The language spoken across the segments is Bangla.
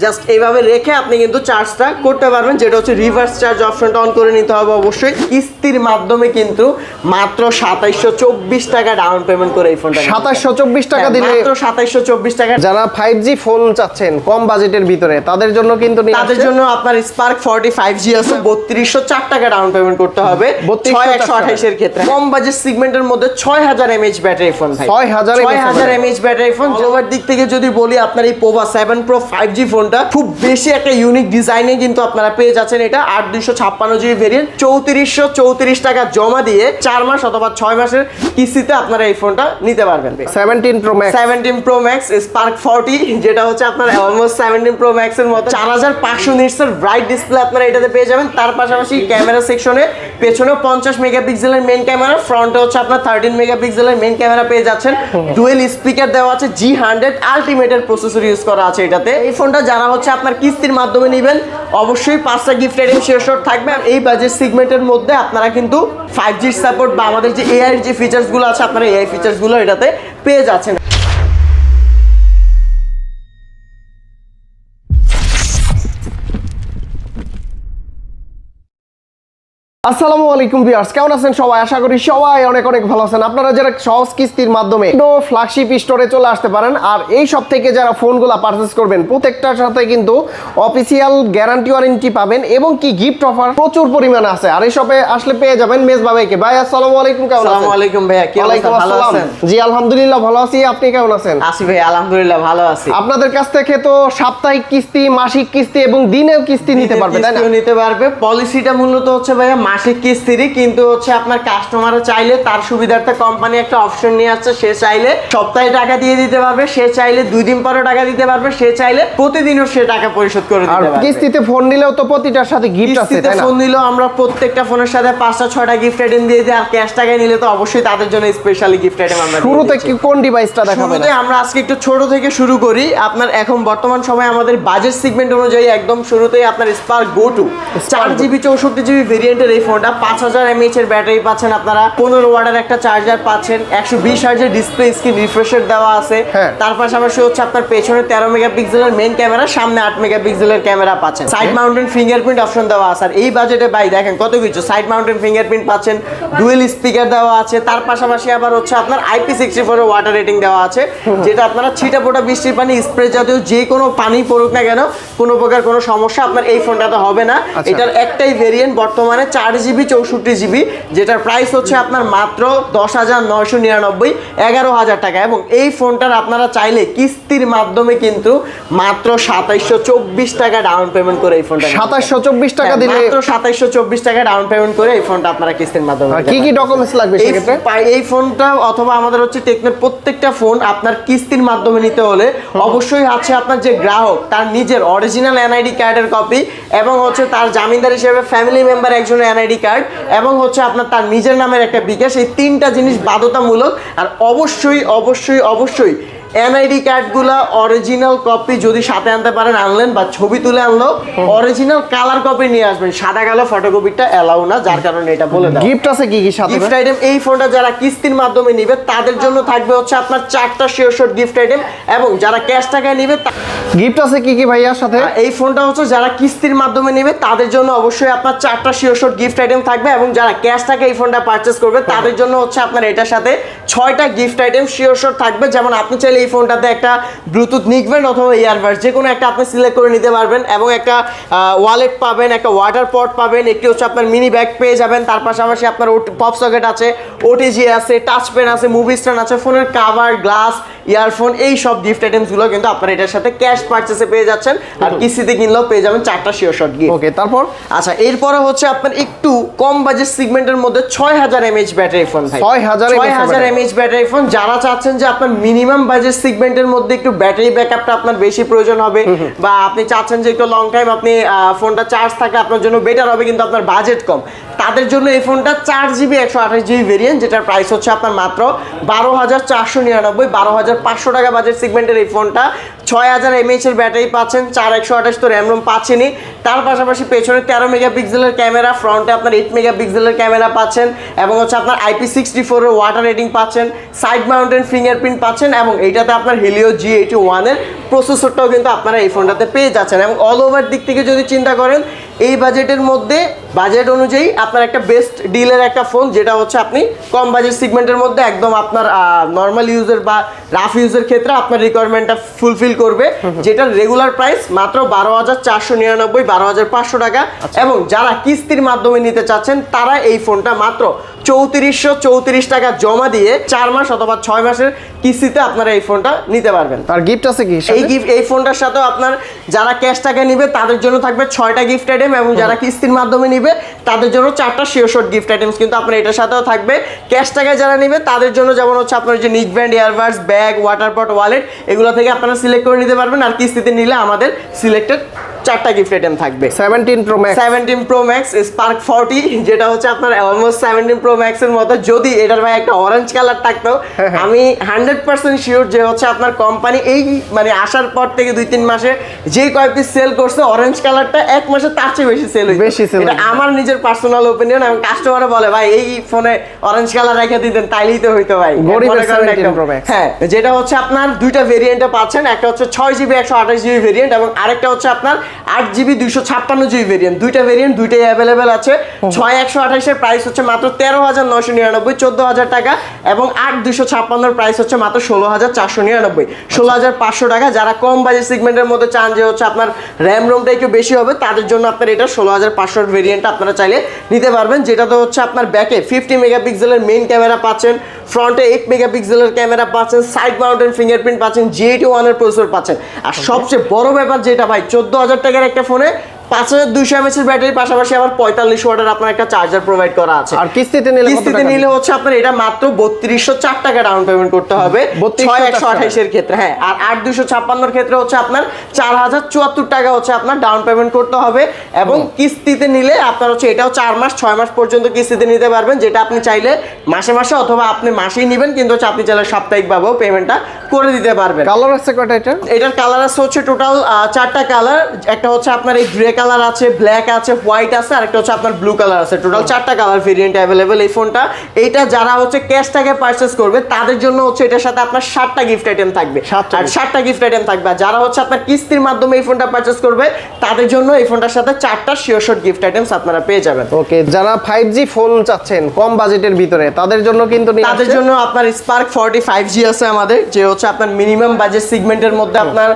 জাস্ট এইভাবে রেখে আপনি কিন্তু চার্জটা করতে পারবেন, যেটা হচ্ছে রিভার্স চার্জ অপশনটা অন করে নিতে হবে অবশ্যই। কিস্তির মাধ্যমে কিন্তু মাত্র 2724 টাকা ডাউন পেমেন্ট করে এই ফোনটা 2724 টাকা দিলে মাত্র 2724 টাকা। যারা 5G ফোন চাচ্ছেন কম বাজেটের ভিতরে তাদের জন্য কিন্তু তাদের জন্য আপনার স্পার্ক 40 5G আছে, 3204 টাকা ডাউন পেমেন্ট করতে হবে 6128 এর ক্ষেত্রে। কম বাজেট সেগমেন্টের মধ্যে 6000 mAh ব্যাটারি ফোন ভাই, 6000 mAh ব্যাটারি ফোন। ওভার দিক থেকে যদি বলি, আপনার এই পোভা 7 Pro 5G ফোনটা খুব বেশি একটা ইউনিক ডিজাইনে কিন্তু আপনারা পেয়ে যাচ্ছেন। এটা 8256GB ভেরিয়েন্ট, 3434 টাকা জমা দিয়ে 4 মাস অথবা 6 মাসের কিস্তিতে আপনারা এই ফোনটা নিতে পারবেন। 17 Pro Max স্পার্ক 40, যেটা হচ্ছে আপনার অলমোস্ট 17 Pro Max এর মতো। 4500 নিটস এর ব্রাইট ডিসপ্লে আপনারা এটাতে পেয়ে যাবেন। তার পাশাপাশি ক্যামেরা সেকশনে পেছনে 50 মেগাপিক্সেলের মেইন ক্যামেরা, ফ্রন্টে হচ্ছে আপনার 13 মেগাপিক্সেলের মেইন ক্যামেরা পেয়ে যাচ্ছেন। ডুয়েল স্পিকার দেওয়া আছে, G100 আলটিমেটের প্রসেসর ইউজ করা আছে এটাতে। এই ফোনটা যারা হচ্ছে আপনার কিস্তির মাধ্যমে নেবেন, অবশ্যই 5টা গিফট আইটেম শিওর থাকবে। এই বাজেট সেগমেন্টের মধ্যে আপনারা কিন্তু 5G সাপোর্ট বা আমাদের যে AI যে ফিচার্সগুলো আছে, আপনারা AI ফিচার্সগুলো এটাতে পেয়ে যাচ্ছেন। আসসালামু আলাইকুম ভিউয়ার্স, কেমন আছেন সবাই? আশা করি সবাই অনেক অনেক ভালো আছেন। আপনারা যারা সহজ কিস্তির মাধ্যমে ফ্ল্যাগশিপ স্টোরে চলে আসতে পারেন, আর এই সব থেকে যারা ফোনগুলো পারচেজ করবেন প্রত্যেকটার সাথে কিন্তু অফিসিয়াল গ্যারান্টি ওয়ারেন্টি পাবেন এবং কি গিফট অফার প্রচুর পরিমাণে আছে। আর এই শপে আসলে পেয়ে যাবেন মেজবা ভাইকে। ভাই আসসালামু আলাইকুম, কেমন আছেন? আসসালামু আলাইকুম ভাইয়া, কি অবস্থা? ভালো আছেন? জি আলহামদুলিল্লাহ ভালো আছি, আপনি কেমন আছেন? আছি ভাই, আলহামদুলিল্লাহ ভালো আছি। আপনাদের কাছ থেকে তো সাপ্তাহিক কিস্তি, মাসিক কিস্তি এবং দিনেও কিস্তি নিতে পারবে, তাই না? নিতে পারবে। পলিসিটা মূলত হচ্ছে ভাইয়া মাসিক কিস্তিরই, কিন্তু হচ্ছে আপনার কাস্টমারও চাইলে তার সুবিধার্থে কোম্পানি একটা অপশন নিয়ে আসছে। সে চাইলে সপ্তাহে টাকা দিয়ে দিতে পারবে, সে চাইলে 2 দিন পরে টাকা দিতে পারবে, সে চাইলে প্রতিদিনও সে টাকা পরিশোধ করে দিতে পারবে। কিস্তিতে ফোন নিলেও তো প্রতিটার সাথে গিফট আছে, তাই না? ফোন নিলেও আমরা প্রত্যেকটা ফোনের সাথে 5টা 6টা গিফট আইটেম দিয়ে দিই। আর ক্যাশ টাকায় নিলে তো অবশ্যই তাদের জন্য স্পেশালি গিফট আইটেম আমরা দিই। শুরুতে কি কোন ডিভাইসটা দেখাবেন? শুরুতে আমরা আজকে একটু ছোট থেকে শুরু করি। আপনার এখন বর্তমান সময়ে আমাদের বাজেট সেগমেন্ট অনুযায়ী একদম শুরুতেই আপনার spark go to 4GB 64GB ভেরিয়েন্টের এই ফোনটা 5000 mAh এর ব্যাটারি পাচ্ছেন আপনারা, 15 ওয়াটের একটা চার্জার পাচ্ছেন, 120 হার্জের ডিসপ্লে স্ক্রিন রিফ্রেশার দেওয়া আছে। তার পাশাপাশি হচ্ছে আপনার পেছনে 13 মেগাপিক্সেলের মেইন ক্যামেরা, সামনে 8 মেগাপিক্সেলের ক্যামেরা পাচ্ছেন। সাইড মাউন্টেন ফিঙ্গারপ্রিন্ট অপশন দেওয়া আছে। আর এই বাজেটে ভাই দেখেন কত কিছু, সাইড মাউন্টেন ফিঙ্গারপ্রিন্ট পাচ্ছেন, ডুয়েল স্পিকার দেওয়া আছে। তার পাশাপাশি আবার হচ্ছে আপনার IP64 এর ওয়াটার রেটিং দেওয়া আছে, যেটা আপনারা ছিটা ফোটা বৃষ্টির পানি, স্প্রে জাতীয় যে কোনো পানি পড়ুক না কেন, কোনো প্রকার কোনো সমস্যা আপনার এই ফোনটাতে হবে না। এটার একটাই ভেরিয়েন্ট বর্তমানে 4GB 64GB, যেটার প্রাইস হচ্ছে আপনার মাত্র 10,999, 11,000 টাকা। এবং এই ফোনটার আপনারা চাইলে কিস্তির মাধ্যমে কিন্তু মাত্র 2724 টাকা ডাউন পেমেন্ট করে এই ফোনটা 2724 টাকা দিলে, মাত্র 2724 টাকা ডাউন পেমেন্ট করে এই ফোনটা আপনারা কিস্তির মাধ্যমে। কি কি ডকুমেন্টস লাগবে সেক্ষেত্রে? এই ফোনটা অথবা আমাদের হচ্ছে টেকনোর প্রত্যেকটা ফোন আপনার কিস্তির মাধ্যমে নিতে হলে অবশ্যই আছে আপনার যে গ্রাহক তার নিজের অরিজিনাল এনআইডি কার্ডের কপি, এবং হচ্ছে তার জামিনদার হিসেবে ফ্যামিলি মেম্বার একজনের এনআইডি কার্ড, এবং হচ্ছে আপনার তার নিজের নামের একটা বিকাশ। এই 3টা জিনিস বাধ্যতামূলক। আর অবশ্যই অবশ্যই অবশ্যই এনআইডি কার্ডগুলো অরিজিনাল কপি যদি সাথে আনতে পারেন আনলেন, বা ছবি তুলে আনলো অরিজিনাল কালার কপি নিয়ে আসবেন। সাদা কালো ফটোকপিটা এলাও না, যার কারণে এটা বলে দাও। গিফট আছে কি কি সাথে? গিফট আইটেম এই ফোনটা যারা কিস্তির মাধ্যমে নিবে তাদের জন্য থাকবে হচ্ছে আপনার 4টা শিওর গিফট আইটেম, এবং যারা ক্যাশ টাকায় নিবে গিফট আছে কি কি ভাইয়ার সাথে? এই ফোনটা হচ্ছে যারা কিস্তির মাধ্যমে নেবে তাদের জন্য অবশ্যই আপনার 4টা শিওর গিফট আইটেম থাকবে, এবং যারা ক্যাশ টাকা এই ফোনটা পারচেজ করবে তাদের জন্য হচ্ছে আপনার এটার সাথে 6টা গিফট আইটেম শিওর থাকবে। যেমন আপনি চাইলে এই ফোনটাতে একটা ব্লুটুথ নিকব্যান্ড অথবা ইয়ারবাডস যে কোনো একটা আপনি সিলেক্ট করে নিতে পারবেন, এবং একটা ওয়ালেট পাবেন, একটা ওয়াটার পট পাবেন, একটি হচ্ছে আপনার মিনি ব্যাগ পেয়ে যাবেন। তার পাশাপাশি আপনার পপ সকেট আছে, ওটিজি আছে, টাচ পেন আছে, মুভি স্ট্যান্ড আছে, ফোনের কাভার, গ্লাস, ইয়ারফোন, এই সব গিফট আইটেমসগুলো কিন্তু আপনার এটার সাথে ক্যাশ পারচেসে পেয়ে যাচ্ছেন। আর কিস্তিতে কিনলেও পেয়ে যাবেন 4টা শিওর গিফট। ওকে, তারপর আচ্ছা, এরপরে হচ্ছে আপনার একটু কম বাজেট সেগমেন্টের মধ্যে 6000 mAh ব্যাটারি ফোন ভাই, 6000 mAh ব্যাটারি ফোন। যারা চাচ্ছেন যে আপনার মিনিমাম বাজেট সেগমেন্টের মধ্যে একটু ব্যাটারি ব্যাকআপটা আপনার বেশি প্রয়োজন হবে, বা আপনি চাচ্ছেন যে একটু লং টাইম আপনি ফোনটা চার্জ থাকে আপনার জন্য বেটার হবে, কিন্তু আপনার বাজেট কম, তাদের জন্য এই ফোনটা 4GB 128GB ভেরিয়েন্ট, যেটার প্রাইস হচ্ছে আপনার মাত্র 12,499, 12,500 টাকা বাজেট সেগমেন্টের এই ফোনটা 6000 mAh এর ব্যাটারি পাচ্ছেন, 4128 তো র্যাম রোম পাচ্ছেনই। তার পাশাপাশি পেছনে 13 মেগাপিক্সেলের ক্যামেরা, ফ্রন্টে আপনার 8 মেগাপিক্সেলের ক্যামেরা পাচ্ছেন এবং হচ্ছে আপনার IP64 এর ওয়াটার রেটিং পাচ্ছেন, সাইড মাউন্টেন ফিঙ্গারপ্রিন্ট পাচ্ছেন এবং এইটাতে আপনার Helio G81 এর প্রসেসরটাও কিন্তু আপনারা এই ফোনটাতে পেয়ে যাচ্ছেন। এবং অল ওভার দিক থেকে যদি চিন্তা করেন এই বাজেটের মধ্যে, বাজেট অনুযায়ী আপনার একটা বেস্ট ডিলের একটা ফোন, যেটা হচ্ছে আপনি কম বাজেট সেগমেন্টের মধ্যে একদম আপনার নর্মাল ইউজের বা রাফ ইউজের ক্ষেত্রে আপনার রিকোয়ারমেন্টটা ফুলফিল করবে, যেটার রেগুলার প্রাইস মাত্র 12,499, 12,500 টাকা। এবং যারা কিস্তির মাধ্যমে নিতে চাচ্ছেন তারা এই ফোনটা মাত্র 3434 টাকা জমা দিয়ে 4 মাস অথবা 6 মাসের কিস্তিতে আপনারা এই ফোনটা নিতে পারবেন। আর গিফট আছে কি এই ফোনটার সাথেও আপনার যারা ক্যাশ টাকা নিবে তাদের জন্য থাকবে 6টা গিফট আইটেম এবং যারা কিস্তির মাধ্যমে নিবে তাদের জন্য 4টা শিওর গিফট আইটেমস কিন্তু আপনার এটার সাথেও থাকবে। ক্যাশ টাকায় যারা নিবে তাদের জন্য যেমন হচ্ছে আপনার যে নিক ব্যান্ড, ইয়ারবাডস, ব্যাগ, ওয়াটার পট, ওয়ালেট এগুলো থেকে আপনারা সিলেক্ট করে নিতে পারবেন। আর কিস্তিতে নিলে আমাদের সিলেক্টেড 4টা গিফট আইটেম থাকবে। 17 Pro Max Spark 40, যেটা হচ্ছে আপনার অলমোস্ট 17 Pro Max এর মতো। যদি এটার ভাই একটা অরেঞ্জ কালার থাকতো, আমি 100% শিওর যে হচ্ছে আপনার কোম্পানি এই মানে আসার পর থেকে 2-3 মাসে যে কয় পিস সেল করছে অরেঞ্জ কালারটা 1 মাসে তার চেয়ে বেশি সেল হয়েছে। এটা আমার নিজের পার্সোনাল ওপিনিয়ন। এবং কাস্টমাররা বলে ভাই এই ফোনে অরেঞ্জ কালার রেখে দিতেন তাইলেই তো হইতো ভাই। হ্যাঁ, যেটা হচ্ছে আপনার দুইটা ভেরিয়েন্টে পাচ্ছেন, একটা হচ্ছে 6GB 128GB ভেরিয়েন্ট এবং আরেকটা হচ্ছে আপনার 8GB 256GB ভেরিয়েন্ট। দুইটা ভেরিয়েন্ট দুইটাই অ্যাভেলেবেল আছে। 6128 এর প্রাইস হচ্ছে মাত্র 13,999, 14,000 টাকা এবং 8256 এর প্রাইস হচ্ছে মাত্র 16,499, 16,500 টাকা। যারা কম বাজেট সেগমেন্টের মধ্যে চান যে হচ্ছে আপনার র্যাম রোমটা একটু বেশি হবে তাদের জন্য আপনার এটা 16,500 এর ভেরিয়েন্টটা আপনারা চাইলে নিতে পারবেন। যেটাতে হচ্ছে আপনার ব্যাকে 50 মেগাপিক্সেলের মেইন ক্যামেরা পাচ্ছেন, ফ্রন্টে 8 মেগাপিক্সেলের ক্যামেরা পাচ্ছেন, সাইড মাউন্টেন ফিঙ্গারপ্রিন্ট পাচ্ছেন, G81 এর প্রসেসর পাচ্ছেন। আর সবচেয়ে বড় ব্যাপার যেটা ভাই, 14,000 টাকার একটা ফোনে 5200 mAh এর ব্যাটারির পাশাপাশি আবার 45 ওয়াটের আপনার একটা চার্জার প্রোভাইড করা আছে। আর কিস্তিতে নিলে হচ্ছে আপনার এটা মাত্র 3204 টাকা ডাউন পেমেন্ট করতে হবে 6128 এর ক্ষেত্রে। হ্যাঁ, আর 8256 এর ক্ষেত্রে হচ্ছে আপনার 4074 টাকা হচ্ছে আপনার ডাউন পেমেন্ট করতে হবে। এবং কিস্তিতে নিলে আপনার হচ্ছে এটাও 4 মাস 6 মাস পর্যন্ত কিস্তিতে নিতে পারবেন, যেটা আপনি চাইলে মাসে মাসে অথবা আপনি মাসেই নেবেন, কিন্তু হচ্ছে আপনি চাইলে সাপ্তাহিকভাবেও পেমেন্টটা করে দিতে পারবেন। কালার আছে কয়টা এটার কালার আছে হচ্ছে টোটাল 4টা কালার। একটা হচ্ছে আপনার এই গ্রে কালার আছে, ব্ল্যাক আছে, হোয়াইট আছে, আর একটা হচ্ছে আপনার ব্লু কালার আছে। টোটাল 4টা কালার ভেরিয়েন্ট অ্যাভেলেবেল এই ফোনটা। এইটা যারা হচ্ছে ক্যাশ টাকায় পারচেজ করবে তাদের জন্য হচ্ছে এটার সাথে আপনার 7টা গিফট আইটেম থাকবে। আর 7টা গিফট আইটেম থাকবে। আর যারা হচ্ছে আপনার কিস্তির মাধ্যমে এই ফোনটা পারচেজ করবে তাদের জন্য এই ফোনটার সাথে 4টা শিওর গিফট আইটেমস আপনারা পেয়ে যাবেন। ওকে, যারা 5G ফোন চাচ্ছেন কম বাজেটের ভিতরে তাদের জন্য কিন্তু তাদের জন্য আপনার Spark 40 5G আছে আমাদের, যে হচ্ছে আপনার মিনিমাম বাজেট সেগমেন্টের মধ্যে আপনার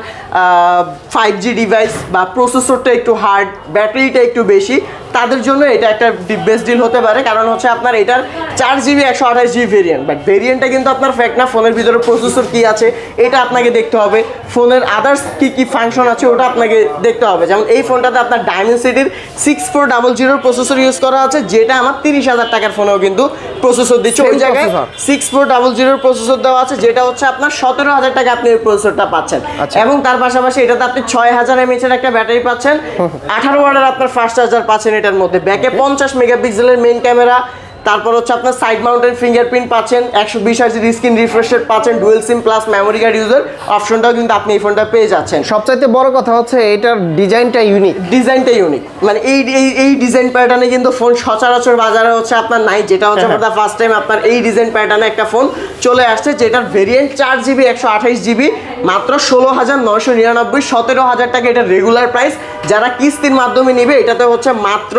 5G ডিভাইস বা প্রসেসরটা একটু হার্ড, ব্যাটারিটা একটু বেশি, তাদের জন্য এটা একটা বেস্ট ডিল হতে পারে। কারণ হচ্ছে আপনার এটার 4GB 128GB ভেরিয়েন্ট, বাট ভেরিয়েন্টটা কিন্তু আপনার ফ্যাক্ট না। ফোনের ভিতরে প্রসেসর কি আছে এটা আপনাকে দেখতে হবে, ফোনের আদার্স কি কি ফাংশন আছে ওটা আপনাকে দেখতে হবে। যেমন এই ফোনটাতে আপনার ডায়মেনসিটির 6400 প্রসেসর ইউজ করা আছে, যেটা আমার 30,000 টাকার ফোনেও কিন্তু প্রসেসর দিচ্ছে। ওই জায়গায় 6400 প্রসেসর দেওয়া আছে, যেটা হচ্ছে আপনার 17,000 টাকা আপনি এই প্রসেসরটা পাচ্ছেন। এবং তার পাশাপাশি এটাতে আপনি 6000 mAh এর একটা ব্যাটারি পাচ্ছেন, 18 ওয়াটের আপনার ফাস্ট চার্জার পাচ্ছেন এটার মধ্যে। ব্যাকে 50 মেগাপিক্সেলের মেইন ক্যামেরা, তারপর হচ্ছে আপনার সাইড মাউন্টেন ফিঙ্গারপ্রিন্ট পাচ্ছেন, 120 Hz স্ক্রিন রিফ্রেশ রেট পাচ্ছেন, dual SIM plus memory card user অপশনটাও কিন্তু আপনি এই ফোনটা পেয়ে যাচ্ছেন। সবচাইতে বড় কথা হচ্ছে এটার ডিজাইনটা ইউনিক। মানে এই ডিজাইন প্যাটার্নে কিন্তু ফোন সচরাচর বাজারে হচ্ছে আপনার নাই, যেটা হচ্ছে আপনার ফার্স্ট টাইম আপনার এই ডিজাইন প্যাটার্নে একটা ফোন চলে আসছে, যেটার ভেরিয়েন্ট 4GB 128GB মাত্র 16,999, 17,000 টাকা এটার রেগুলার প্রাইস। যারা কিস্তির মাধ্যমে নিবে এটাতে হচ্ছে মাত্র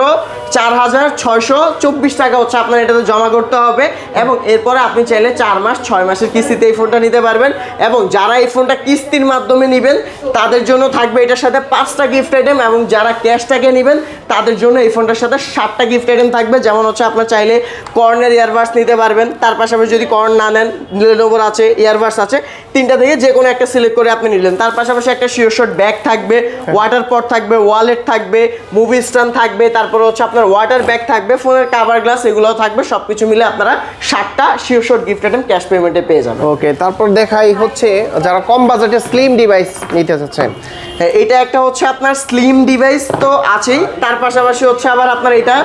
4,624 টাকা হচ্ছে আপনার এটাতে জমা করতে হবে। এবং এরপরে আপনি চাইলে 4 মাস 6 মাসের কিস্তিতে এই ফোনটা নিতে পারবেন। এবং যারা এই ফোনটা কিস্তির মাধ্যমে নেবেন তাদের জন্য থাকবে এটার সাথে 5টা গিফট আইটেম, এবং যারা ক্যাশ টাকা নেবেন তাদের জন্য এই ফোনটার সাথে 7টা গিফট আইটেম থাকবে। যেমন হচ্ছে আপনার চাইলে কর্নের ইয়ারবাডস নিতে পারবেন, তার পাশাপাশি যদি কর্ন না নেন লেনোভোর আছে, ইয়ারবাডস আছে, 3টা থেকে যে কোনো একটা সিলেক্ট করে আপনি নিলেন। তার পাশাপাশি একটা শিওর ব্যাগ থাকবে, ওয়াটার পট থাকবে, ওয়ালেট থাকবে, মুভি স্ট্যান্ড থাকবে, তারপর হচ্ছে আপনার আপনার ওয়াটার ব্যাগ থাকবে, ফোনের কভার গ্লাস এগুলোও থাকবে, সবকিছু মিলে আপনারা 7টা শিওর গিফট আইটেম ক্যাশ পেমেন্টে পেয়ে যাবেন। ওকে, তারপর দেখাই হচ্ছে যারা কম বাজেটে স্লিম ডিভাইস নিতে চাচ্ছেন। এটা একটা হচ্ছে আপনার স্লিম ডিভাইস তো আছেই, তার পাশাপাশি হচ্ছে আবার আপনার এটা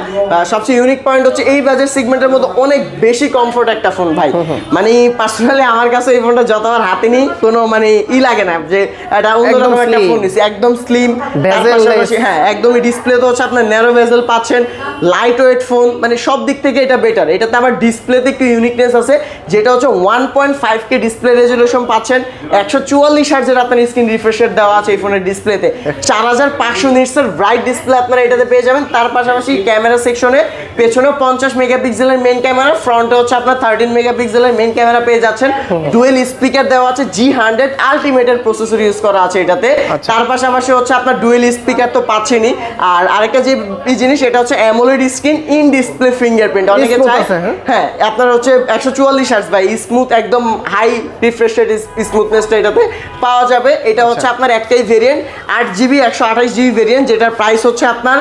সবচেয়ে ইউনিক পয়েন্ট হচ্ছে এই বাজেট সেগমেন্টের মধ্যে অনেক বেশি কমফোর্ট একটা ফোন ভাই। মানে পার্সোনালি আমার কাছে এই ফোনটা যতবার হাতে নিই কোনো মানে লাগে না যে এটা অন্যরকম একটা ফোন নিছি, একদম স্লিম। হ্যাঁ, একদমই ডিসপ্লে তো হচ্ছে আপনার ন্যারো বেজেল পাচ্ছেন, লাইট ওয়েট ফোন, মানে সব দিক থেকে এটা বেটার। এটাতে আবার ডিসপ্লেতে একটু ইউনিকনেস আছে, যেটা হচ্ছে 1.5K ডিসপ্লে রেজলিউশন পাচ্ছেন, 144 হার্জের আপনার স্ক্রিন রিফ্রেশ রেট দেওয়া আছে এই ফোনের ডিসপ্লেতে, 4500 নিটসের ব্রাইট ডিসপ্লে আপনারা এটাতে পেয়ে যাবেন। তার পাশাপাশি ক্যামেরা সেকশনে পেছনে 50 মেগাপিক্সেলের মেইন ক্যামেরা, ফ্রন্টে হচ্ছে আপনার 13 মেগাপিক্সেলের মেইন ক্যামেরা পেয়ে যাচ্ছেন। ডুয়েল স্পিকার দেওয়া আছে, G100 আলটিমেটের প্রসেসর ইউজ করা আছে এটাতে। তার পাশাপাশি হচ্ছে আপনার ডুয়েল স্পিকার তো পাচ্ছেনই, আর আরেকটা যে জিনিস এটা হচ্ছে AMOLED screen, in display fingerprint. অনেকে চায় হ্যাঁ আপনার হচ্ছে 144 হার্টজ বাই স্মুথ, একদম হাই রিফ্রেশ রেট স্মুথনেসটা এটাতে পাওয়া যাবে। এটা হচ্ছে আপনার একটাই ভেরিয়েন্ট, 8GB 128GB ভেরিয়েন্ট, যেটার প্রাইস হচ্ছে আপনার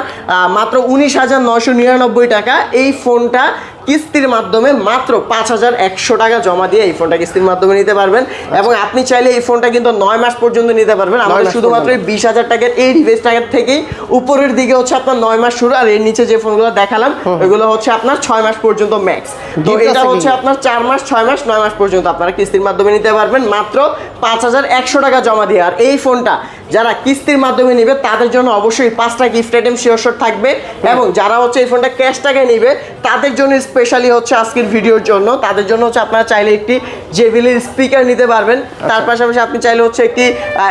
মাত্র 19,999 টাকা। এই ফোনটা কিস্তির মাধ্যমে মাত্র 5,100 টাকা জমা দিয়ে এই ফোনটা কিস্তির মাধ্যমে নিতে পারবেন। এবং আপনি চাইলে এই ফোনটা কিন্তু 9 মাস পর্যন্ত নিতে পারবেন। আমাদের শুধুমাত্র 20,000 টাকার এই ডিভাইস টাকার থেকেই উপরের দিকে হচ্ছে আপনার 9 মাস শুরু, আর এর নিচে যে ফোনগুলো দেখালাম ওইগুলো হচ্ছে আপনার 6 মাস পর্যন্ত ম্যাক্স। তো এটা হচ্ছে আপনার 4 মাস, 6 মাস, 9 মাস পর্যন্ত আপনারা কিস্তির মাধ্যমে নিতে পারবেন মাত্র 5,100 টাকা জমা দিয়ে। আর এই ফোনটা যারা কিস্তির মাধ্যমে নিবে তাদের জন্য অবশ্যই 5টা গিফট আইটেম শিওর থাকবে, এবং যারা হচ্ছে এই ফোনটা ক্যাশ টাকায় নিবে তাদের জন্য স্পেশালি হচ্ছে আজকের ভিডিওর জন্য, তাদের জন্য হচ্ছে আপনারা চাইলে একটি জেবিএল স্পিকার নিতে পারবেন। তার পাশাপাশি আপনি চাইলে হচ্ছে একটি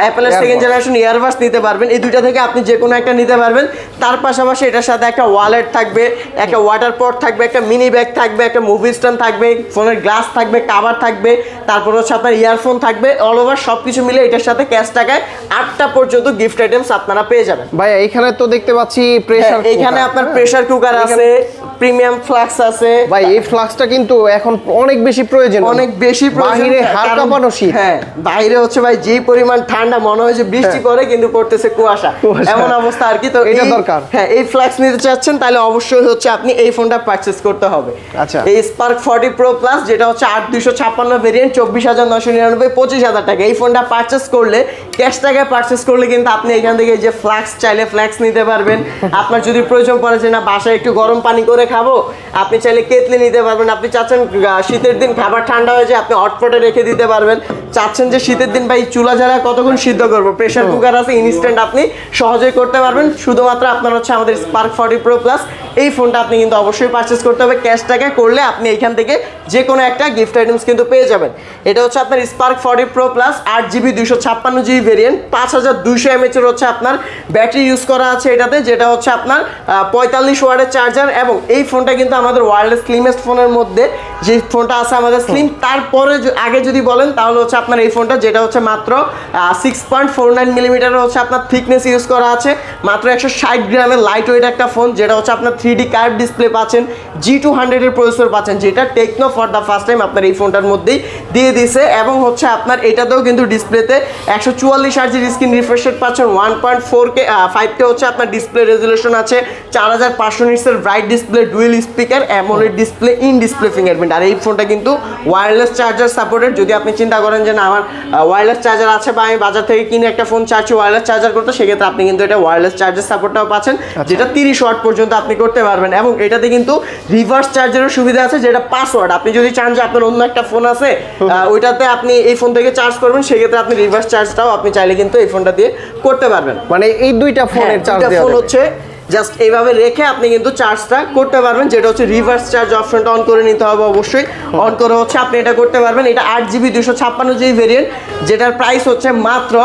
অ্যাপেলের সেকেন্ড জেনারেশন ইয়ারবাডস নিতে পারবেন। এই দুইটা থেকে আপনি যে কোনো একটা নিতে পারবেন। তার পাশাপাশি এটার সাথে একটা ওয়ালেট থাকবে, একটা ওয়াটার পট থাকবে, একটা মিনি ব্যাগ থাকবে, একটা মুভি স্ট্যান্ড থাকবে, ফোনের গ্লাস থাকবে, কভার থাকবে, তারপর হচ্ছে আপনার ইয়ারফোন থাকবে। অল ওভার সব কিছু মিলে এটার সাথে ক্যাশ টাকায় 8টা পর্যন্ত গিফট আইটেমস আপনারা পেয়ে যাবেন। ভাই এখানে তো দেখতে পাচ্ছি প্রেসার, এখানে আপনার প্রেসার কুকার আছে, প্রিমিয়াম ফ্লাক্স আছে। ভাই এই ফ্লাক্সটা কিন্তু এখন অনেক বেশি প্রয়োজন, অনেক বেশি প্রয়োজন। বাইরে হাড় কাঁপানো শীত। হ্যাঁ, বাইরে হচ্ছে ভাই যে পরিমাণ ঠান্ডা, মনে হয় যে বৃষ্টি পড়ে কিন্তু পড়তেছে কুয়াশা, এমন অবস্থা আর কি। তো এটা দরকার। হ্যাঁ, এই ফ্লাক্স নিতে চাচ্ছেন তাহলে অবশ্যই হচ্ছে আপনি এই ফোনটা পারচেজ করতে হবে। আচ্ছা, এই স্পার্ক 40 প্রো প্লাস, যেটা হচ্ছে 8256 ভেরিয়েন্ট, 24,999, 25,000 টাকা। এই ফোনটা পারচেজ করলে, ক্যাশ টাকায় পারচেজ করলে কিন্তু আপনি এখান থেকে যে ফ্লাক্স চাইলে ফ্লাক্স নিতে পারবেন। আপনার যদি প্রয়োজন পড়ে যে না বাসায় একটু গরম পানি করে খাবো, আপনি চাইলে কেতলি নিতে পারবেন। আপনি চাচ্ছেন শীতের দিন খাবার ঠান্ডা হয়ে যায়, আপনি হটপটে রেখে দিতে পারবেন। চাচ্ছেন যে শীতের দিন ভাই চুলা জ্বালা কতক্ষণ সিদ্ধ করবো, প্রেসার কুকার আছে, ইনস্ট্যান্ট আপনি সহজেই করতে পারবেন। শুধুমাত্র আপনার হচ্ছে আমাদের স্পার্ক 40 প্রো প্লাস এই ফোনটা আপনি কিন্তু অবশ্যই পারচেজ করতে হবে। ক্যাশ টাকা করলে আপনি এখান থেকে যে কোনো একটা গিফট আইটেমস কিন্তু পেয়ে যাবেন। এটা হচ্ছে আপনার spark 40 pro plus, 8GB 256GB variant, 5200 mAh এর হচ্ছে আপনার ব্যাটারি ইউজ করা আছে এটাতে, যেটা হচ্ছে আপনার 45 ওয়াটের চার্জার। এবং এই ফোনটা কিন্তু আমাদের ওয়ারলেস স্লিমেস্ট ফোনের মধ্যে যে ফোনটা আছে আমাদের স্লিম, তারপরে আগে যদি বলেন তাহলে হচ্ছে আপনার এই ফোনটা, যেটা হচ্ছে মাত্র 6.49 মিলিমিটার হচ্ছে আপনার থিকনেস ইউজ করা আছে, মাত্র 160 গ্রামের লাইট ওয়েট একটা ফোন, যেটা হচ্ছে আপনার 3D কার্ভ ডিসপ্লে পাচ্ছেন, G200 এর প্রসেসর পাচ্ছেন, যেটা Tecno for the first time আপনার এই ফোনটার মধ্যেই দিয়ে দিছে। এবং হচ্ছে আপনার এটাতেও কিন্তু ডিসপ্লেতে 144 হার্জের স্ক্রিন রিফ্রেশ রেট পাচ্ছেন, 1.4K 5K হচ্ছে আপনার ডিসপ্লে রেজলিউশন আছে, 4500 নিটসের bright display, dual speaker, AMOLED display, in display fingerprint. আর এই ফোনটা কিন্তু ওয়্যারলেস চার্জার সাপোর্টেড। যদি আপনি চিন্তা করেন যে না আমার ওয়্যারলেস চার্জার আছে বা আমি বাজার থেকে কিনে একটা ফোন চাচ্ছি ওয়্যারলেস চার্জার করতে, সেক্ষেত্রে আপনি কিন্তু এটা ওয়্যারলেস চার্জার সাপোর্টটাও পাচ্ছেন, যেটা 30 ওয়াট পর্যন্ত আপনি করতে পারবেন। এবং এটাতে কিন্তু রিভার্স চার্জারের সুবিধা আছে, যেটা 5 ওয়াট। আপনি যদি চান যে আপনার অন্য একটা ফোন আছে ওইটাতে আপনি এই ফোন থেকে চার্জ করবেন, সেক্ষেত্রে আপনি রিভার্স চার্জটাও আপনি চাইলে কিন্তু এই ফোনটা দিয়ে করতে পারবেন। মানে এই দুইটা ফোনের চার্জ দেওয়া ফোন হচ্ছে জাস্ট এইভাবে রেখে আপনি কিন্তু চার্জটা করতে পারবেন, যেটা হচ্ছে রিভার্স চার্জ অপশনটা অন করে নিতে হবে অবশ্যই। অন করে হচ্ছে আপনি এটা করতে পারবেন। এটা 8GB 256GB ভেরিয়েন্ট, যেটার প্রাইস হচ্ছে মাত্র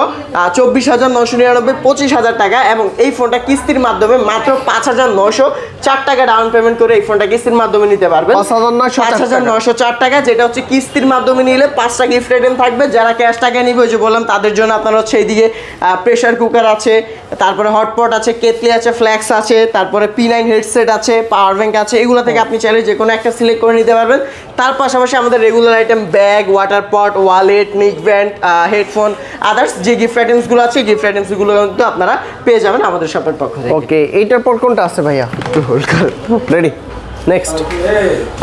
24,999, 25,000 টাকা। এবং এই ফোনটা কিস্তির মাধ্যমে মাত্র 5,904 টাকা ডাউন পেমেন্ট করে এই ফোনটা কিস্তির মাধ্যমে নিতে পারবেন, 5,904 টাকা, যেটা হচ্ছে কিস্তির মাধ্যমে নিলে 5টা গিফট আইটেম থাকবে। যারা ক্যাশ টাকা নিবে ওই যে বললাম তাদের জন্য আপনার হচ্ছে এইদিকে প্রেসার কুকার আছে, তারপরে হটপট আছে, কেতলি আছে, ফ্ল্যাক্স আছে, তারপরে P9 হেডসেট আছে, পাওয়ার ব্যাংক আছে, এগুলো থেকে আপনি চাইলে যে কোনো একটা সিলেক্ট করে নিতে পারবেন। তার পাশাপাশি আমাদের রেগুলার আইটেম ব্যাগ, ওয়াটার পট, ওয়ালেট, নিক ব্যান্ড, হেডফোন, আদার্স যে গিফট আইটেমসগুলো আছে, গিফট আইটেমসগুলো কিন্তু আপনারা পেয়ে যাবেন আমাদের শপের পক্ষ থেকে। ওকে, এইটার পর কোনটা আছে ভাইয়া? Ready, next.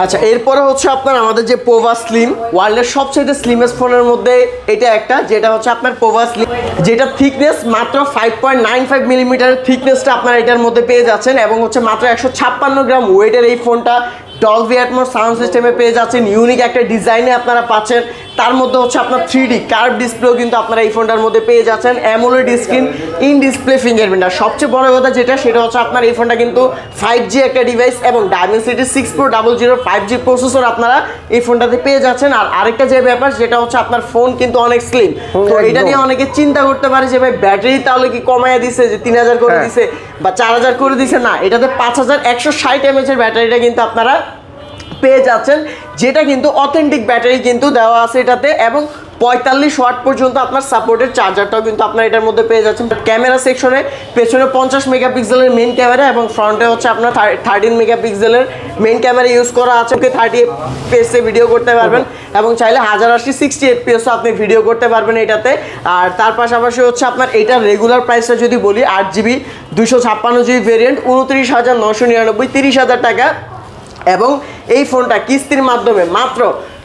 আচ্ছা, এরপরে হচ্ছে আপনার আমাদের যে পোভা স্লিম, ওয়ার্ল্ডের সবচেয়ে স্লিমেস্ট ফোনের মধ্যে এটা একটা, যেটা হচ্ছে আপনার পোভা স্লিম, যেটা থিকনেস মাত্র 5.95 মিলিমিটারের থিকনেসটা আপনারা এটার মধ্যে পেয়ে যাচ্ছেন, এবং হচ্ছে মাত্র 156 গ্রাম ওয়েটের এই ফোনটা ডলবি অ্যাটমস সাউন্ড সিস্টেমে পেয়ে যাচ্ছেন, ইউনিক একটা ডিজাইনে আপনারা পাচ্ছেন। তার মধ্যে হচ্ছে আপনার 3D কার্ভ ডিসপ্লেও কিন্তু আপনারা এই ফোনটার মধ্যে পেয়ে যাচ্ছেন, AMOLED screen, in display fingerprint. আর সবচেয়ে বড় কথা যেটা, সেটা হচ্ছে আপনার এই ফোনটা কিন্তু 5G একটা ডিভাইস, এবং Dimensity 6400 5G প্রসেসর আপনারা এই ফোনটাতে পেয়ে যাচ্ছেন। আর আরেকটা যে ব্যাপার, সেটা হচ্ছে আপনার ফোন কিন্তু অনেক স্লিম। তো এটা নিয়ে অনেকে চিন্তা করতে পারে যে ভাই ব্যাটারি তাহলে কি কমাইয়া দিছে, যে 3000 করে দিছে বা 4000 করে দিছে। না, এটাতে 5160 mAh এর ব্যাটারিটা কিন্তু আপনারা পেয়ে যাচ্ছেন, যেটা কিন্তু অথেন্টিক ব্যাটারি কিন্তু দেওয়া আছে এটাতে, এবং 45 ওয়াট পর্যন্ত আপনার সাপোর্টেড চার্জারটাও কিন্তু আপনার এটার মধ্যে পেয়ে যাচ্ছেন। ক্যামেরা সেকশনে পেছনে 50 মেগাপিক্সেলের মেইন ক্যামেরা, এবং ফ্রন্টে হচ্ছে আপনার 13 মেগাপিক্সেলের মেইন ক্যামেরা ইউজ করা আছে। 30 এফপিএসে ভিডিও করতে পারবেন, এবং চাইলে 1080 60 এফপিএসও আপনি ভিডিও করতে পারবেন এটাতে। আর তার পাশাপাশি হচ্ছে আপনার এইটার রেগুলার প্রাইসটা যদি বলি, 8GB 256GB ভেরিয়েন্ট 29,999, 30,000 টাকা। এবং এই ফোনটা কিস্তির মাধ্যমে মাত্র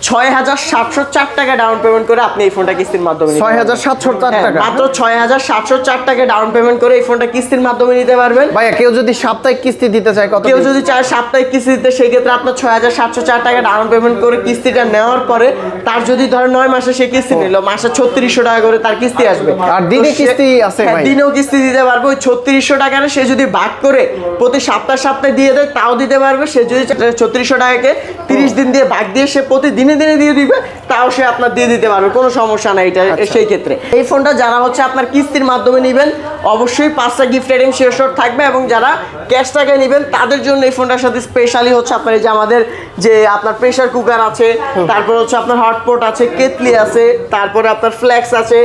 6,704 টাকা ডাউন পেমেন্ট করে আপনি এই ফোনটা কিস্তির মাধ্যমে 6,704 টাকা, মাত্র 6,704 টাকা ডাউন পেমেন্ট করে এই ফোনটা কিস্তির মাধ্যমে নিতে পারবেন। ভাইয়া কেউ যদি সাপ্তাহিক কিস্তি দিতে চায়, কত? কেউ যদি চায় সাপ্তাহিক কিস্তি দিতে, সেই ক্ষেত্রে আপনার 6,704 টাকা ডাউন পেমেন্ট করে কিস্তিটা নেওয়ার পরে, তার যদি ধরেন 9 মাসে সে কিস্তি নিল, মাসে 3600 টাকা করে তার কিস্তি আসবে। আর দিনে কিস্তি আছে ভাই? দিনেও কিস্তি দিতে পারবে। ওই 3600 টাকারে সে যদি ভাগ করে প্রতি সপ্তাহে দিয়ে দেয়, তাও দিতে পারবে। সে যদি 3600 টাকাকে 30 দিন দিয়ে ভাগ দিয়ে সে প্রতি দিনে দিয়ে দিবে, তাও সে আপনার দিয়ে দিতে পারবে, কোনো সমস্যা নাই এটা। সেই ক্ষেত্রে এই ফোনটা যারা হচ্ছে আপনার কিস্তির মাধ্যমে নেবেন, অবশ্যই 5টা গিফট আইটেম শিওর থাকবে, এবং যারা ক্যাশ টাকায় নেবেন তাদের জন্য এই ফোনটার সাথে স্পেশালি হচ্ছে আপনার এই যে আমাদের যে আপনার প্রেসার কুকার আছে, তারপর হচ্ছে আপনার হটপট আছে, কেটলি আছে, তারপরে আপনার ফ্ল্যাক্স আছে,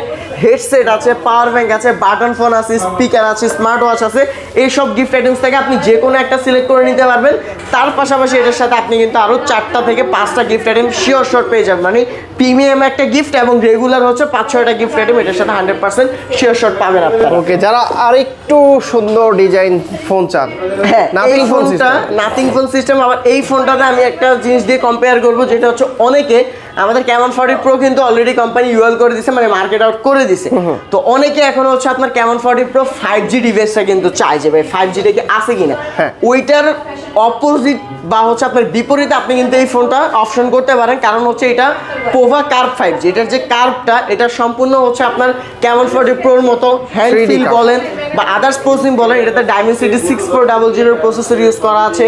হেডসেট আছে, পাওয়ার ব্যাংক আছে, বাটন ফোন আছে, স্পিকার আছে, স্মার্ট ওয়াচ আছে। এইসব গিফট আইটেমস থেকে আপনি যে কোনো একটা সিলেক্ট করে নিতে পারবেন। তার পাশাপাশি এটার সাথে আপনি কিন্তু আরও 4টা থেকে 5টা গিফট আইটেম শিওর পেয়ে যাবেন, মানে প্রিমিয়াম একটা গিফট, এবং রেগুলার হচ্ছে 5-6টা গিফট আইটেম এটার সাথে 100% শিওর পাবেন আপনারা। ওকে, যারা আরেকটু সুন্দর ডিজাইন ফোন চান, হ্যাঁ, nothing phone system, nothing phone system. আবার এই ফোনটাতে আমি একটা জিনিস দিয়ে কম্পেয়ার করবো, যেটা হচ্ছে অনেকে আমাদের Camon 40 Pro কিন্তু অলরেডি কোম্পানি ইউএল করে দিছে, মানে মার্কেট আউট করে দিছে। তো অনেকে এখন হচ্ছে আপনার Camon 40 Pro 5G ডিভাইসটা কিন্তু চায় যে ভাই 5G-টা কি আছে কিনা। ওইটার অপোজিট বা হচ্ছে আপনার বিপরীতে আপনি কিন্তু এই ফোনটা অপশন করতে পারেন, কারণ হচ্ছে এটা পোভা কার্ভ 5G। এটার যে কার্ভটা, এটা সম্পূর্ণ হচ্ছে আপনার Camon 40 Pro-র মতো হ্যান্ড ফিল বলেন বা আদার্স প্রসেসিং বলেন, এটাতে Dimensity 6400 প্রসেসর ইউজ করা আছে,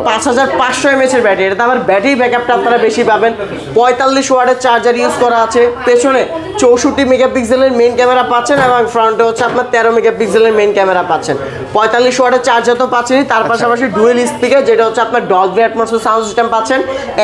5500 mAh এর ব্যাটারি। এটাতে আবার ব্যাটারি ব্যাকআপটা আপনারা বেশি পাবেন। 45 ওয়াটের চার্জার ইউজ করা আছে, পেছনে 64 মেগাপিক্সেলের মেইন ক্যামেরা পাচ্ছেন, এবং ফ্রন্টে হচ্ছে আপনার 13 মেগাপিক্সেলের মেইন ক্যামেরা পাচ্ছেন। 45 ওয়াটের চার্জার তো পাচ্ছেনই, তার পাশাপাশি ডুয়েল স্পিকার, যেটা হচ্ছে আপনার ডলবি অ্যাটমস সাউন্ড সিস্টেম পাচ্ছেন,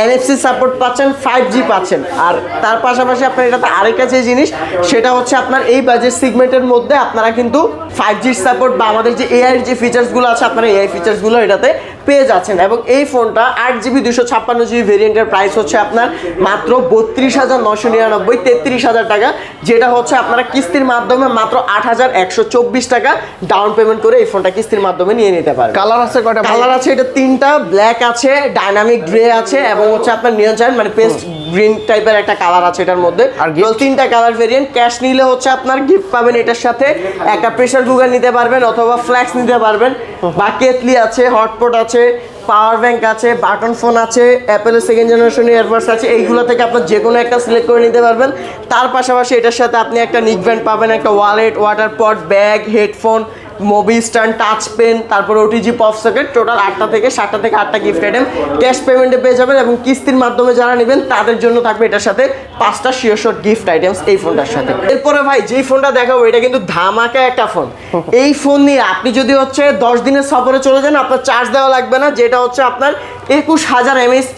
NFC সাপোর্ট পাচ্ছেন, 5G পাচ্ছেন। আর তার পাশাপাশি আপনার এটাতে আরেকটা যে জিনিস, সেটা হচ্ছে আপনার এই বাজেট সেগমেন্টের মধ্যে আপনারা কিন্তু 5G সাপোর্ট বা আমাদের যে AI এর যে ফিচার্সগুলো আছে, আপনারা AI ফিচার্সগুলো এটাতে পেয়ে যাচ্ছেন। এবং এই ফোনটা 8GB 256GB ভেরিয়েন্টের প্রাইস হচ্ছে আপনার মাত্র 32,999, 33,000 টাকা, যেটা হচ্ছে আপনারা কিস্তির মাধ্যমে মাত্র 8,124 টাকা ডাউন পেমেন্ট করে এই ফোনটা কিস্তির মাধ্যমে নিয়ে নিতে পারেন। কালার আছে কয়টা? কালার আছে এটা 3টা, ব্ল্যাক আছে, ডাইনামিক গ্রে আছে, এবং হচ্ছে আপনার নিয়ন চাইন মানে পেস্ট গ্রিন টাইপের একটা কালার আছে এটার মধ্যে। আর 3টা কালার ভেরিয়েন্ট। ক্যাশ নিলে হচ্ছে আপনার গিফট পাবেন এটার সাথে, একটা প্রেসার কুকার নিতে পারবেন, অথবা ফ্ল্যাক্স নিতে পারবেন, বা কেটলি আছে, হটপট আছে, পাওয়ার ব্যাংক আছে, বাটন ফোন আছে, অ্যাপেলের 2nd জেনারেশন ইয়ারবাডস আছে। এইগুলো থেকে আপনার যে কোনো একটা সিলেক্ট করে নিতে পারবেন। তার পাশাপাশি এটার সাথে আপনি একটা নিক ব্যান্ড পাবেন, একটা wallet, water pot, bag, headphone, mobi stand, touch pen, তারপর ওটিজি পপ সকেট। টোটাল 7টা থেকে 8টা গিফট আইটেম ক্যাশ পেমেন্টে পেয়ে যাবেন, এবং কিস্তির মাধ্যমে যারা নেবেন তাদের জন্য থাকবে এটার সাথে 5টা শিওর গিফট আইটেমস এই ফোনটার সাথে। এরপরে ভাই যেই ফোনটা দেখাবো, এটা কিন্তু ধামাকা একটা ফোন। এই ফোন নিয়ে আপনি যদি হচ্ছে 10 দিনের সফরে চলে যান, আপনার চার্জ দেওয়া লাগবে না, যেটা হচ্ছে আপনার 21,000 mAh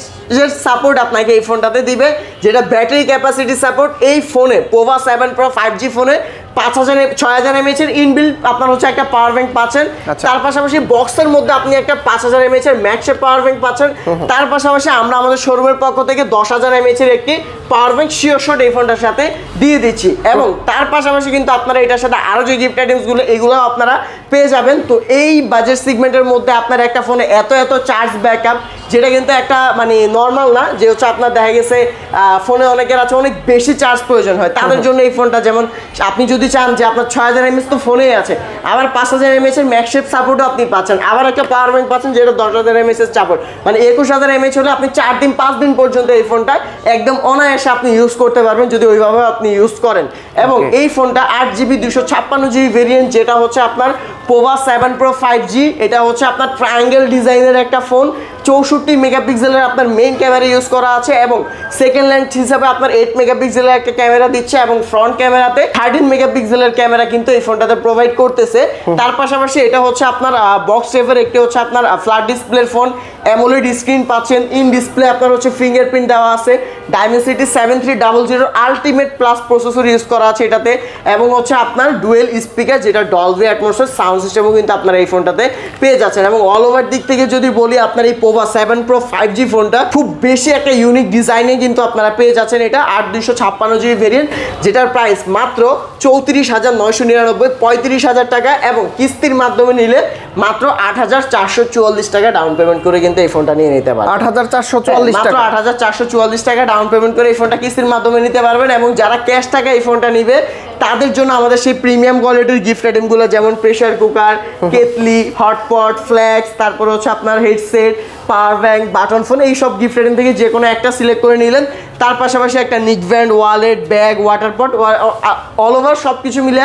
এর সাপোর্ট আপনাকে এই ফোনটাতে দিবে, যেটা ব্যাটারি ক্যাপাসিটি সাপোর্ট। এই ফোনে পোভা 7 Pro 5G ফোনে 6000 mAh এর ইনবিল্ট আপনার হচ্ছে একটা পাওয়ার ব্যাংক পাচ্ছেন। আচ্ছা। তার পাশাপাশি বক্সের মধ্যে আপনি একটা 5000 mAh এর ম্যাক্সের পাওয়ার ব্যাংক পাচ্ছেন। তার পাশাপাশি আমরা আমাদের শোরুমের পক্ষ থেকে 10000 mAh এর একটি পাওয়ার ব্যাংক শিওর শট এই ফোনটার সাথে দিয়ে দিচ্ছি। এবং তার পাশাপাশি কিন্তু আপনারা এটার সাথে আরো যে গিফট আইটেমস গুলো এগুলো আপনারা পেয়ে যাবেন। তো এই বাজেট সেগমেন্টের মধ্যে আপনার একটা ফোনে এত চার্জ ব্যাকআপ, যেটা কিন্তু একটা মানে নর্মাল না, যে হচ্ছে আপনার দেখা গেছে ফোনে অনেকের আছে অনেক বেশি চার্জ প্রয়োজন হয়, তাদের জন্য এই ফোনটা, যেমন আপনি যদি চান যে আপনার 6000 mAh তো ফোনেই আছে, আবার 5000 mAh এর ম্যাক্সেপ সাপোর্টও আপনি পাচ্ছেন, আবার একটা পাওয়ার ব্যাংক পাচ্ছেন যেটা 10000 mAh এর সাপোর্ট, মানে 21000 mAh হলে আপনি 4 দিন 5 দিন পর্যন্ত এই ফোনটা একদম অনায়াসে আপনি ইউজ করতে পারবেন যদি ওইভাবে আপনি ইউজ করেন। এবং এই ফোনটা 8GB 256GB ভেরিয়েন্ট, যেটা হচ্ছে আপনার পোভা 7 Pro 5G। এটা হচ্ছে আপনার ট্রায়াঙ্গেল ডিজাইনের একটা ফোন, 64 মেগাপিক্সেলের আপনার মেইন ক্যামেরা ইউজ করা আছে এবং সেকেন্ড লেন্স হিসাবে আপনার 8 মেগাপিক্সেলের একটা ক্যামেরা দিচ্ছে এবং ফ্রন্ট ক্যামেরাতে 13 মেগাপিক্সেলের ক্যামেরা কিন্তু এই ফোনটাতে প্রোভাইড করতেছে। তার পাশাপাশি এটা হচ্ছে আপনার বক্স শেপের একটি হচ্ছে আপনার ফ্ল্যাট ডিসপ্লের ফোন, অ্যামোলেড স্ক্রিন পাচ্ছেন, ইন ডিসপ্লে আপনার হচ্ছে ফিঙ্গারপ্রিন্ট দেওয়া আছে, Dimensity 7300 ultimate plus processor use করা আছে এটাতে, এবং হচ্ছে আপনার ডুয়েল স্পিকার যেটা ডলবি অ্যাটমসের সাউন্ড সিস্টেমও কিন্তু আপনারা এই ফোনটাতে পেয়ে যাচ্ছেন। এবং অল ওভার দিক থেকে যদি বলি, আপনার এই পোভা 7 Pro 5G ফোনটা খুব বেশি একটা ইউনিক ডিজাইনে কিন্তু আপনারা পেয়ে যাচ্ছেন। এটা 8256GB ভেরিয়েন্ট, যেটার প্রাইস মাত্র 34999, 35000 টাকা, এবং কিস্তির মাধ্যমে নিলে মাত্র 8444 টাকা ডাউন পেমেন্ট করে কিন্তু এই ফোনটা নিয়ে নিতে পারবেন। 8444 মাত্র টাকা, 8444 টাকা ডাউন পেমেন্ট করে এই ফোনটা কিস্তির মাধ্যমে নিতে পারবেন। এবং যারা ক্যাশ টাকা এই ফোনটা নিবে তাদের জন্য আমাদের সেই প্রিমিয়াম কোয়ালিটির গিফট আইটেমগুলো, যেমন প্রেসার কুকার, কেটলি, হটপট, ফ্ল্যাক্স, তারপর হচ্ছে আপনার headset, power bank, button phone, এই সব গিফট আইটেম থেকে যে কোনো একটা সিলেক্ট করে নিলেন। তার পাশাপাশি একটা নিক ব্যান্ড, ওয়ালেট, ব্যাগ, ওয়াটার পট, অল ওভার সব কিছু মিলে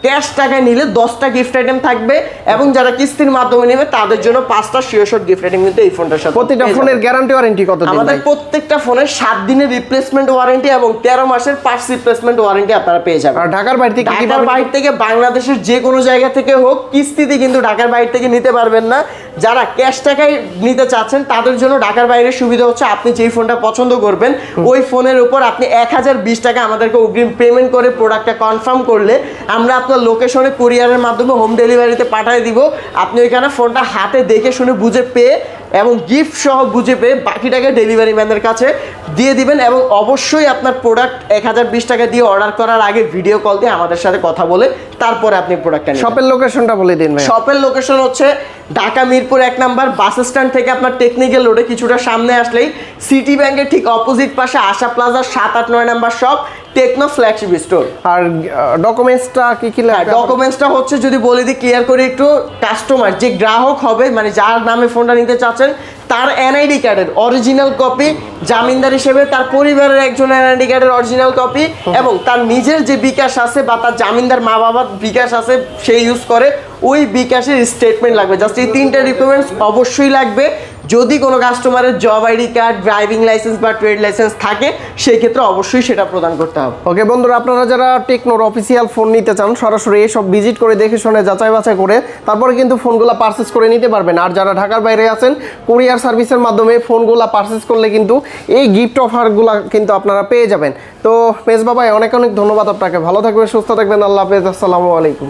ক্যাশ টাকায় নিলে 10টা গিফট আইটেম থাকবে। এবং যারা কিস্তির মাধ্যমে নেবে তাদের জন্য 5টা শিওর শট গিফট আইটেম কিন্তু এই ফোনটার সাথে। প্রতিটা ফোনের গ্যারান্টি ওয়ারেন্টি কত দিন? আমাদের প্রত্যেকটা ফোনের 7 দিনের রিপ্লেসমেন্ট ওয়ারেন্টি এবং 13 মাসের পার্টস রিপ্লেসমেন্ট ওয়ারেন্টি আপনারা পেয়ে যাবেন। আর ঢাকার বাইরে থেকে ঢাকার বাইরে থেকে বাংলাদেশের যে কোনো জায়গা থেকে হোক, কিস্তিতে কিন্তু ঢাকার বাইরে থেকে নিতে পারবেন না। যারা ক্যাশ টাকায় নিতে চাচ্ছেন তাদের জন্য ঢাকার বাইরের সুবিধা হচ্ছে, আপনি যেই ফোনটা পছন্দ করবেন ওই ফোনের উপর আপনি 1020 টাকা আমাদেরকে অগ্রিম পেমেন্ট করে প্রোডাক্টটা কনফার্ম করলে আমরা আপনার লোকেশনে কুরিয়ারের মাধ্যমে হোম ডেলিভারিতে পাঠিয়ে দিব। আপনি ওইখানে ফোনটা হাতে দেখে শুনে বুঝে পেয়ে এবং গিফট সহ বুঝে পেয়ে বাকি টাকা ডেলিভারি ম্যানের কাছে দিয়ে দিবেন। এবং অবশ্যই আপনার প্রোডাক্ট 1020 টাকা দিয়ে অর্ডার করার আগে ভিডিও কল দিয়ে আমাদের সাথে কথা বলে তারপরে আপনি প্রোডাক্টটা নেবেন। শপের লোকেশনটা বলে দিন ভাই। শপের লোকেশন হচ্ছে Dhaka Mirpur 1 number bus stand থেকে আপনার টেকনিক্যাল রোডে কিছুটা সামনে আসলেই সিটি ব্যাংকের ঠিক অপোজিট পাশে Asha plaza 7, 8, 9 number shop, Tecno flagship store. আর ডকুমেন্টসটা কি কি লাগবে? ডকুমেন্টসটা হচ্ছে যদি বলে দিই ক্লিয়ার করে একটু, কাস্টমার যে গ্রাহক হবে মানে যার নামে ফোনটা নিতে চাচ্ছেন তার এনআইডি কার্ডের অরিজিনাল কপি, জামিনদার হিসেবে তার পরিবারের একজন এনআইডি কার্ডের অরিজিনাল কপি, এবং তার নিজের যে বিকাশ আছে বা তার জামিনদার মা বাবার বিকাশ আছে সে ইউজ করে ওই বিকাশের স্টেটমেন্ট লাগবে। জাস্ট এই 3টা রিকোয়ারমেন্টস অবশ্যই লাগবে। যদি কোনো কাস্টমারের job ID card, driving licence বা ট্রেড লাইসেন্স থাকে সেই ক্ষেত্রে অবশ্যই সেটা প্রদান করতে হবে। ওকে বন্ধুরা, আপনারা যারা টেকনোর অফিসিয়াল ফোন নিতে চান সরাসরি এসব ভিজিট করে দেখে শুনে যাচাই বাছাই করে তারপরে কিন্তু ফোনগুলো পারচেস করে নিতে পারবেন। আর যারা ঢাকার বাইরে আছেন কুরিয়ার সার্ভিসের মাধ্যমে ফোনগুলো পারচেস করলে কিন্তু এই গিফট অফারগুলো কিন্তু আপনারা পেয়ে যাবেন। তো মেজবা ভাই অনেক অনেক ধন্যবাদ আপনাকে, ভালো থাকবেন, সুস্থ থাকবেন, আল্লাহ হাফেজ, আসসালামু আলাইকুম।